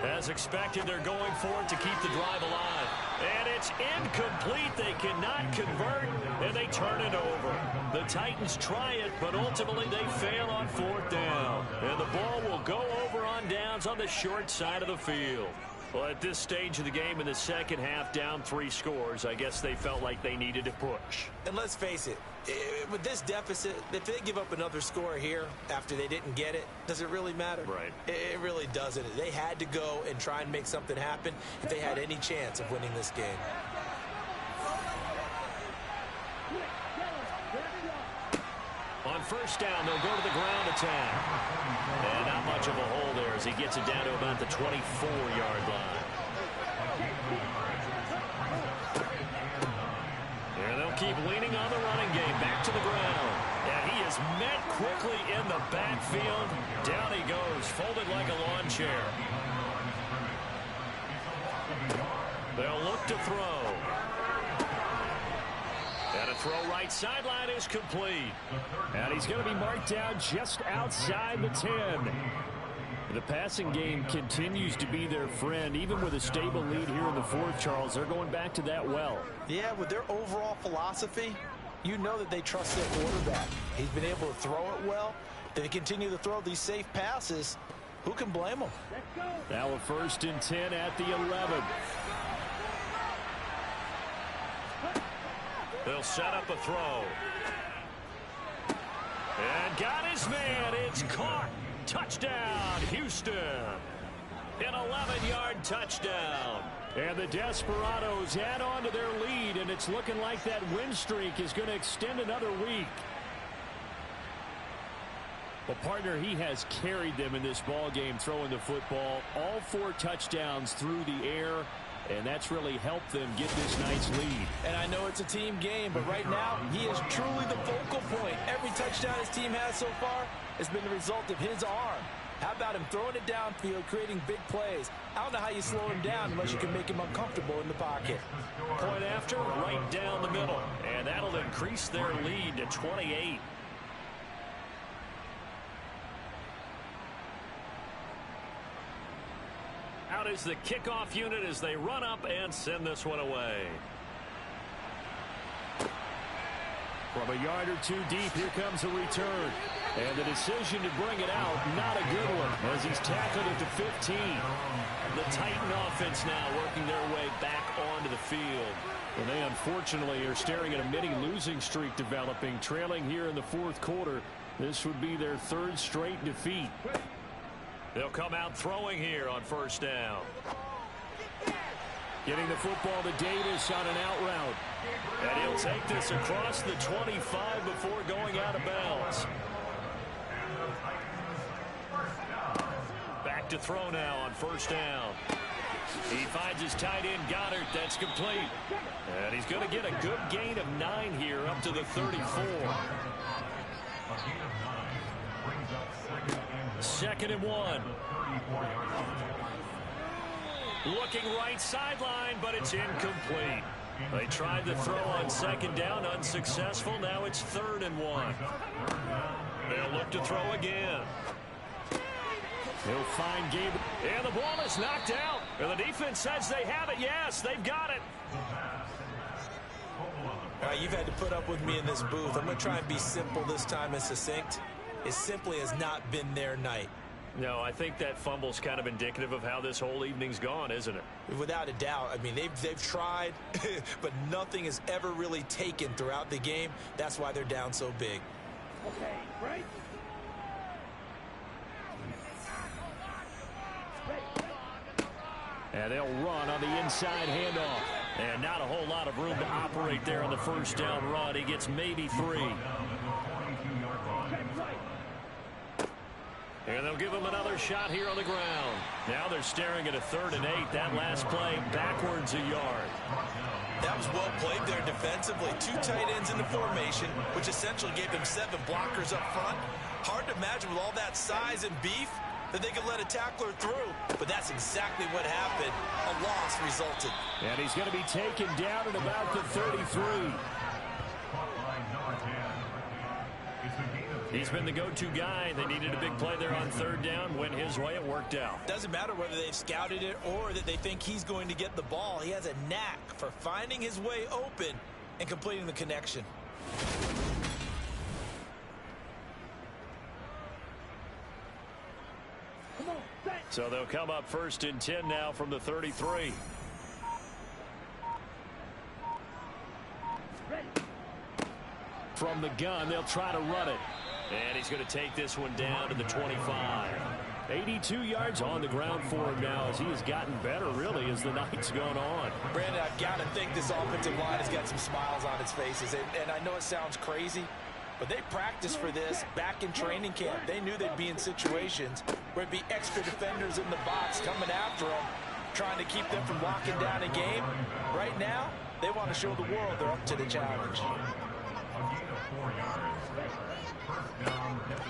Speaker 2: As expected, they're going for it to keep the drive alive. And it's incomplete. They cannot convert, and they turn it over. The Titans try it, but ultimately they fail on 4th down. And the ball will go over on downs on the short side of the field. Well, at this stage of the game in the second half, down 3 scores, I guess they felt like they needed to push.
Speaker 3: And let's face it, with this deficit, if they give up another score here after they didn't get it, does it really matter?
Speaker 2: Right.
Speaker 3: It really doesn't. They had to go and try and make something happen if they had any chance of winning this game.
Speaker 2: On 1st down, they'll go to the ground attack. And not much of a hole there as he gets it down to about the 24-yard line. And they'll keep leaning on the running game. Back to the ground. And he is met quickly in the backfield. Down he goes, folded like a lawn chair. They'll look to throw. And a throw right sideline is complete.
Speaker 4: And he's going to be marked down just outside the 10. The passing game continues to be their friend. Even with a stable lead here in the 4th, Charles, they're going back to that well.
Speaker 3: Yeah, with their overall philosophy, you know that they trust their quarterback. He's been able to throw it well. They continue to throw these safe passes. Who can blame them?
Speaker 4: Now a 1st and 10 at the 11.
Speaker 2: They'll set up a throw. And got his man. It's caught. Touchdown, Houston. An 11-yard touchdown.
Speaker 4: And the Desperados add on to their lead, and it's looking like that win streak is going to extend another week. Well, partner, he has carried them in this ball game throwing the football. All 4 touchdowns through the air. And that's really helped them get this nice lead.
Speaker 3: And I know it's a team game, but right now, he is truly the focal point. Every touchdown his team has so far has been the result of his arm. How about him throwing it downfield, creating big plays? I don't know how you slow him down unless you can make him uncomfortable in the pocket.
Speaker 2: Point after, right down the middle. And that'll increase their lead to 28. Out is the kickoff unit as they run up and send this one away.
Speaker 4: From a yard or 2 deep, here comes a return. And the decision to bring it out, not a good one, as he's tackled it to 15.
Speaker 2: The Titan offense now working their way back onto the field.
Speaker 4: And they unfortunately are staring at a mini losing streak developing, trailing here in the 4th quarter. This would be their 3rd straight defeat.
Speaker 2: They'll come out throwing here on 1st down.
Speaker 4: Getting the football to Davis on an out route.
Speaker 2: And he'll take this across the 25 before going out of bounds. Back look to throw now on first down. He finds his tight end, Goddard. That's complete. And he's going to get a good gain of 9 here up to the 34. Second and 1. Looking right sideline, but it's incomplete. They tried to throw on second down, unsuccessful. Now it's 3rd and 1. They'll look to throw again. He'll find Gabriel. And the ball is knocked out. And the defense says they have it. Yes, they've got it.
Speaker 3: All right, you've had to put up with me in this booth. I'm going to try and be simple this time and succinct. It simply has not been their night.
Speaker 2: No, I think that fumble's kind of indicative of how this whole evening's gone, isn't it?
Speaker 3: Without a doubt. I mean, they've tried, but nothing has ever really taken throughout the game. That's why they're down so big.
Speaker 6: Okay, right.
Speaker 4: And they'll run on the inside handoff. And not a whole lot of room to operate there on the first down run. He gets maybe 3. And they'll give him another shot here on the ground. Now they're staring at a 3rd and 8. That last play backwards a yard.
Speaker 3: That was well played there defensively. 2 tight ends in the formation, which essentially gave them 7 blockers up front. Hard to imagine with all that size and beef that they could let a tackler through. But that's exactly what happened. A loss resulted.
Speaker 4: And he's going to be taken down at about the 33. He's been the go-to guy. They needed a big play there on 3rd down. Went his way. It worked out.
Speaker 3: Doesn't matter whether they've scouted it or that they think he's going to get the ball. He has a knack for finding his way open and completing the connection.
Speaker 4: So they'll come up 1st and 10 now from the 33. From the gun, they'll try to run it.
Speaker 2: And he's going to take this one down to the 25.
Speaker 4: 82 yards on the ground for him now as he has gotten better, really, as the night's gone on.
Speaker 3: Brandon, I've got to think this offensive line has got some smiles on its faces. And I know it sounds crazy, but they practiced for this back in training camp. They knew they'd be in situations where it'd be extra defenders in the box coming after them, trying to keep them from locking down a game. Right now, they want to show the world they're up to the challenge.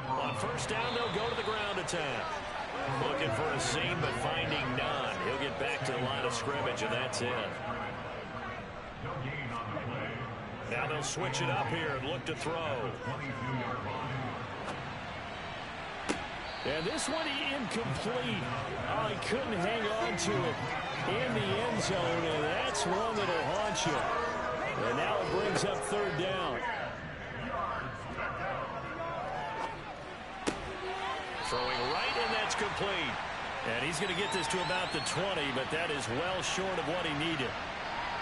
Speaker 2: On first down, they'll go to the ground attack. Looking for a seam, but finding none. He'll get back to the line of scrimmage, and that's it. Now they'll switch it up here and look to throw.
Speaker 4: And this one incomplete. Oh, he couldn't hang on to it in the end zone, and that's one that'll haunt you. And now it brings up 3rd down.
Speaker 2: Throwing right, and that's complete. And he's going to get this to about the 20, but that is well short of what he needed.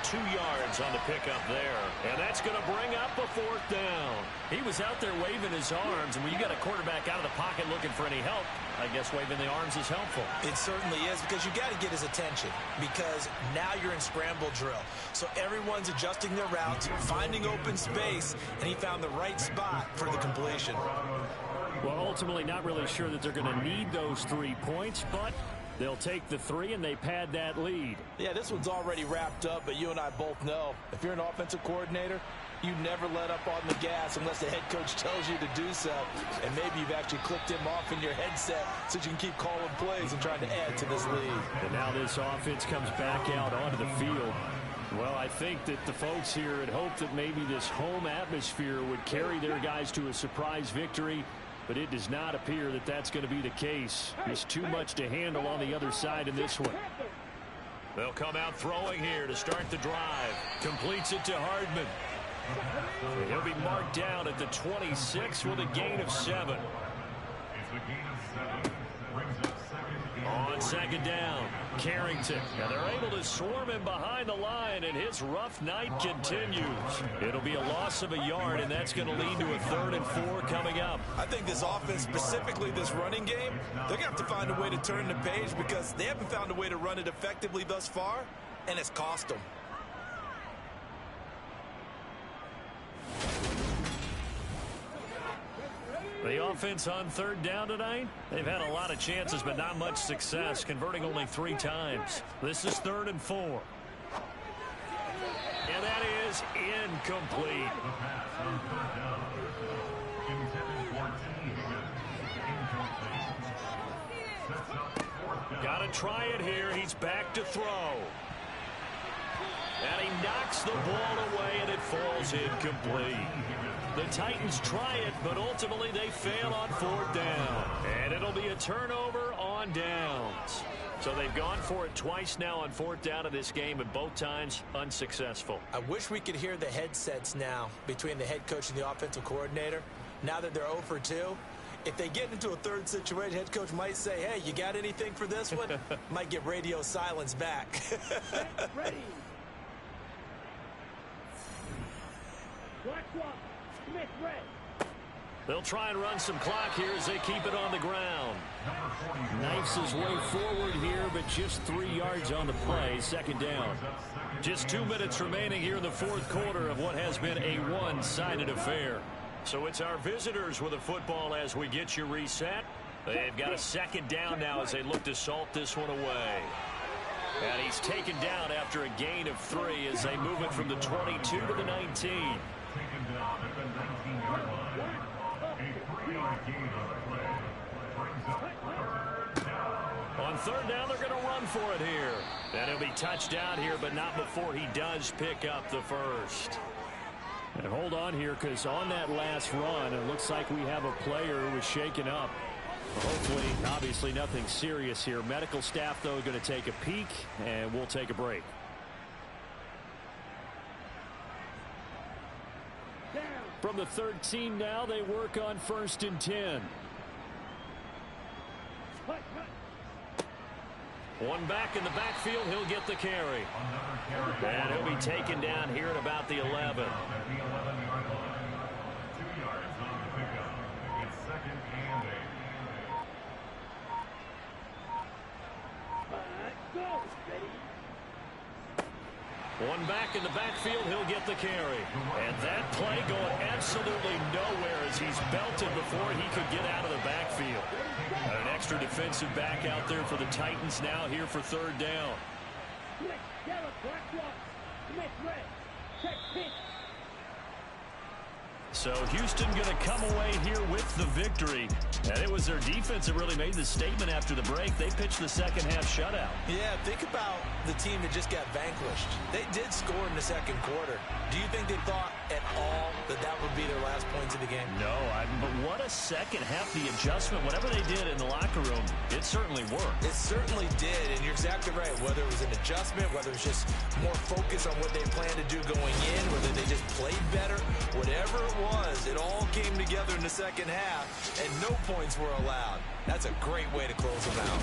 Speaker 2: 2 yards on the pickup there. And that's going to bring up a 4th down.
Speaker 4: He was out there waving his arms, and when you got a quarterback out of the pocket looking for any help, I guess waving the arms is helpful.
Speaker 3: It certainly is, because you got to get his attention, because now you're in scramble drill. So everyone's adjusting their routes, finding open space, and he found the right spot for the completion.
Speaker 4: Well, ultimately not really sure that they're going to need those 3 points, but they'll take the 3 and they pad that lead.
Speaker 3: Yeah, this one's already wrapped up, but you and I both know if you're an offensive coordinator, you never let up on the gas unless the head coach tells you to do so. And maybe you've actually clicked him off in your headset so you can keep calling plays and trying to add to this lead.
Speaker 4: And now this offense comes back out onto the field. Well, I think that the folks here had hoped that maybe this home atmosphere would carry their guys to a surprise victory. But it does not appear that that's going to be the case. There's too much to handle on the other side in this one.
Speaker 2: They'll come out throwing here to start the drive. Completes it to Hardman. He'll be marked down at the 26 with a gain of 7. On second down, Carrington. And they're able to swarm him behind the line, and his rough night continues. It'll be a loss of a yard, and that's going to lead to a 3rd and 4 coming up.
Speaker 3: I think this offense, specifically this running game, they're going to have to find a way to turn the page because they haven't found a way to run it effectively thus far, and it's cost them.
Speaker 4: The offense on third down tonight, they've had a lot of chances, but not much success, converting only 3 times. This is 3rd and 4. And that is incomplete.
Speaker 8: The pass on third down. Intended for T. Incomplete. Sets up fourth down.
Speaker 4: Got to try it here. He's back to throw. And he knocks the ball away, and it falls incomplete. The Titans try it, but ultimately they fail on 4th down. And it'll be a turnover on downs. So they've gone for it twice now on 4th down in this game, and both times unsuccessful.
Speaker 3: I wish we could hear the headsets now between the head coach and the offensive coordinator. Now that they're 0 for 2, if they get into a third situation, head coach might say, hey, you got anything for this one? Might get radio silence back.
Speaker 6: Ready. Black one. Smith red.
Speaker 4: They'll try and run some clock here as they keep it on the ground. Knifes his way forward here, but just 3 yards on the play. 2nd down. Just 2 minutes remaining here in the 4th quarter of what has been a one-sided affair. So it's our visitors with a football as we get you reset. They've got a 2nd down now as they look to salt this one away. And he's taken down after a gain of 3 as they move it from the 22 to the 19.
Speaker 8: Taken down at the 19-yard line. A 3-yard gain on the play. Brings up 3rd down.
Speaker 4: On 3rd down, they're going to run for it here. And he'll be touched down here, but not before he does pick up the first. And hold on here, because on that last run, it looks like we have a player who was shaken up. Hopefully, obviously, nothing serious here. Medical staff, though, going to take a peek, and we'll take a break. From the 13 now, they work on 1st and 10. One back in the backfield, he'll get the carry. And he'll be taken down here at about the 11.
Speaker 8: At the 11-yard line. 2 yards on the pickup. It's 2nd and 8.
Speaker 6: Go. Ready.
Speaker 4: One back in the backfield, he'll get the carry. And that play going absolutely nowhere as he's belted before he could get out of the backfield. An extra defensive back out there for the Titans now here for 3rd down.
Speaker 6: Switch. Yellow. Black one. Smith red. Check pitch.
Speaker 4: So Houston going to come away here with the victory. And it was their defense that really made the statement after the break. They pitched the 2nd half shutout.
Speaker 3: Yeah, think about the team that just got vanquished. They did score in the 2nd quarter. Do you think they thought at all that that would be their last points of the game?
Speaker 4: No, but what a 2nd half. The adjustment, whatever they did in the locker room, it certainly worked.
Speaker 3: It certainly did, and you're exactly right. Whether it was an adjustment, whether it was just more focus on what they planned to do going in, whether they just played better, whatever it was, it all came together in the 2nd half, and no points were allowed. That's a great way to close them out.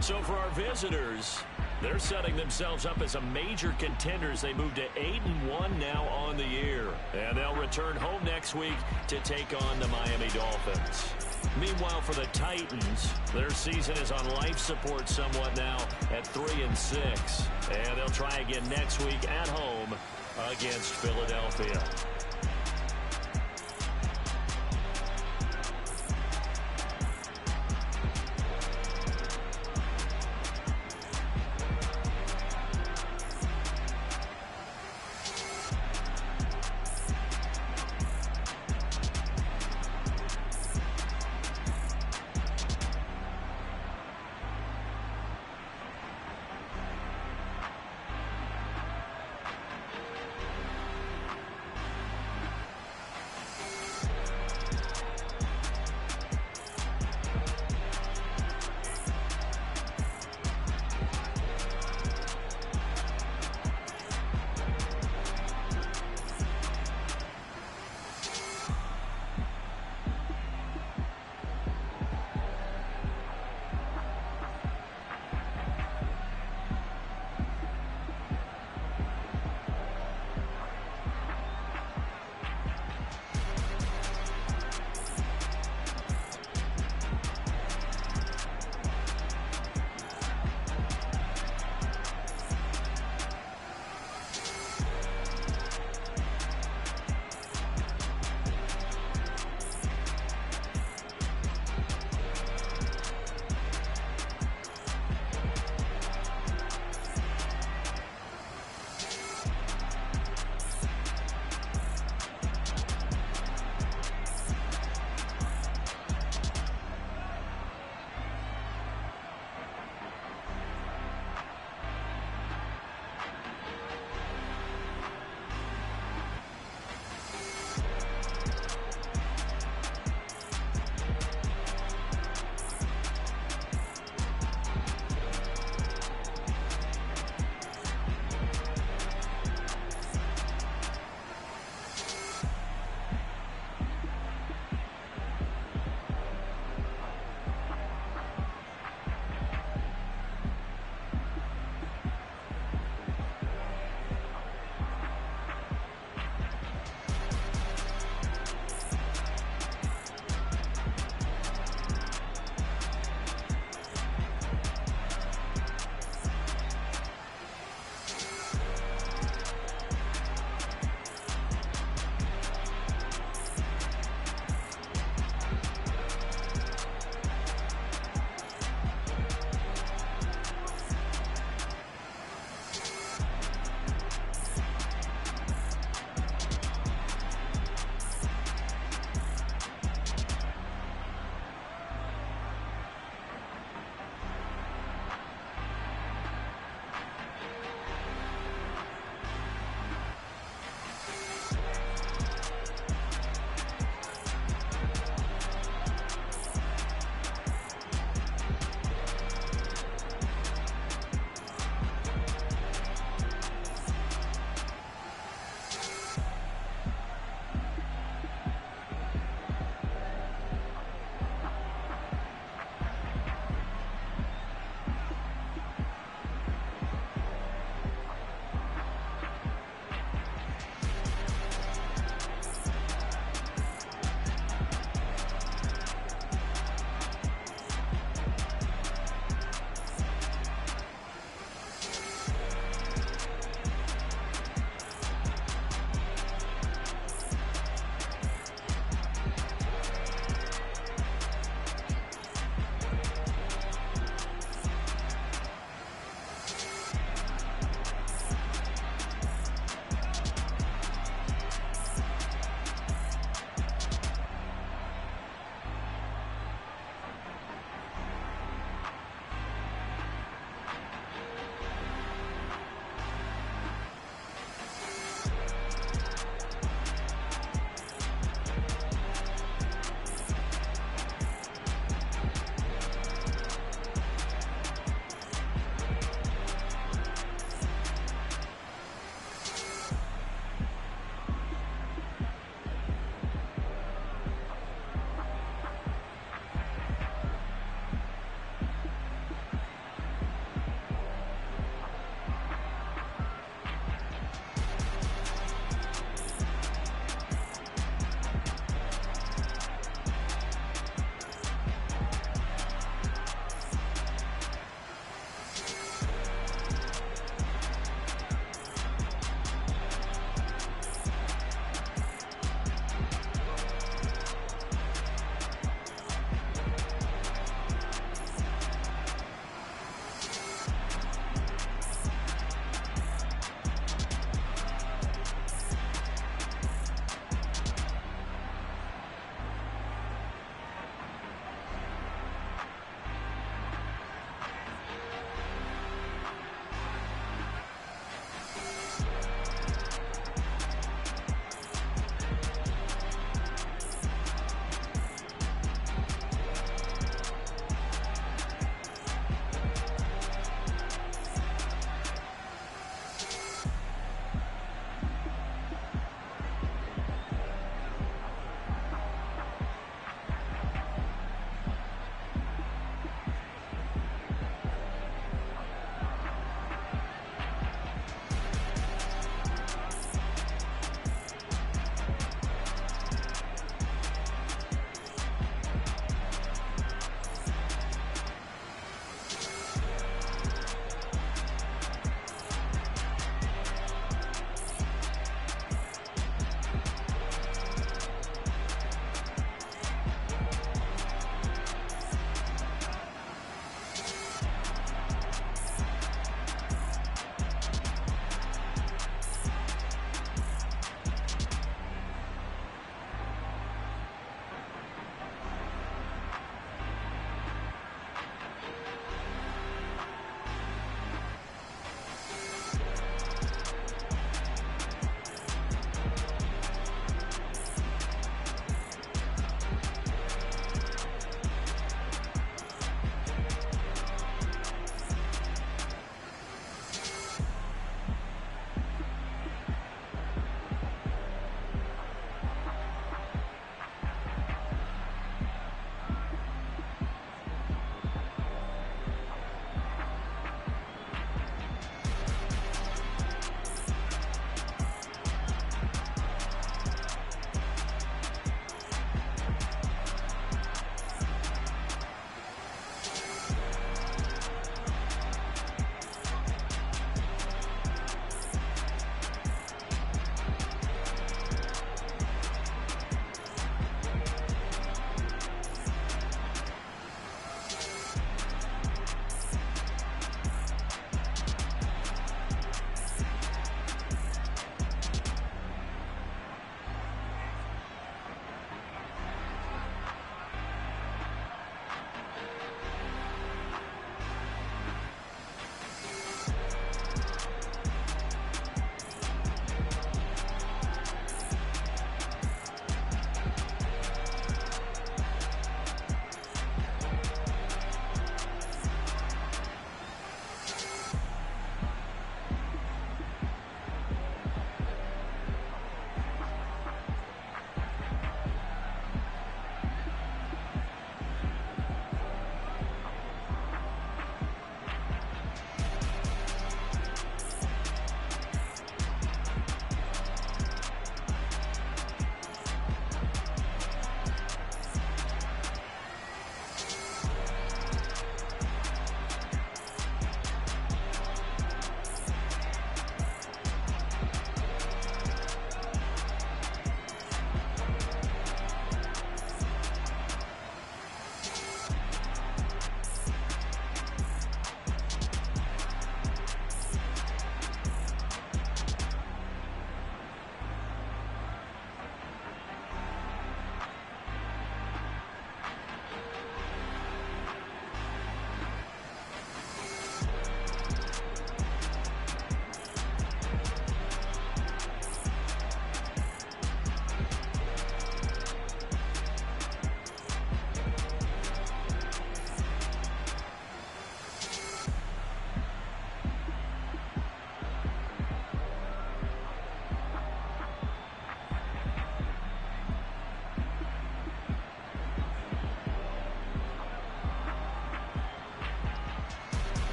Speaker 4: So for our visitors, they're setting themselves up as a major contender as they move to 8-1 now on the year. And they'll return home next week to take on the Miami Dolphins. Meanwhile, for the Titans, their season is on life support somewhat now at 3-6. And they'll try again next week at home against Philadelphia.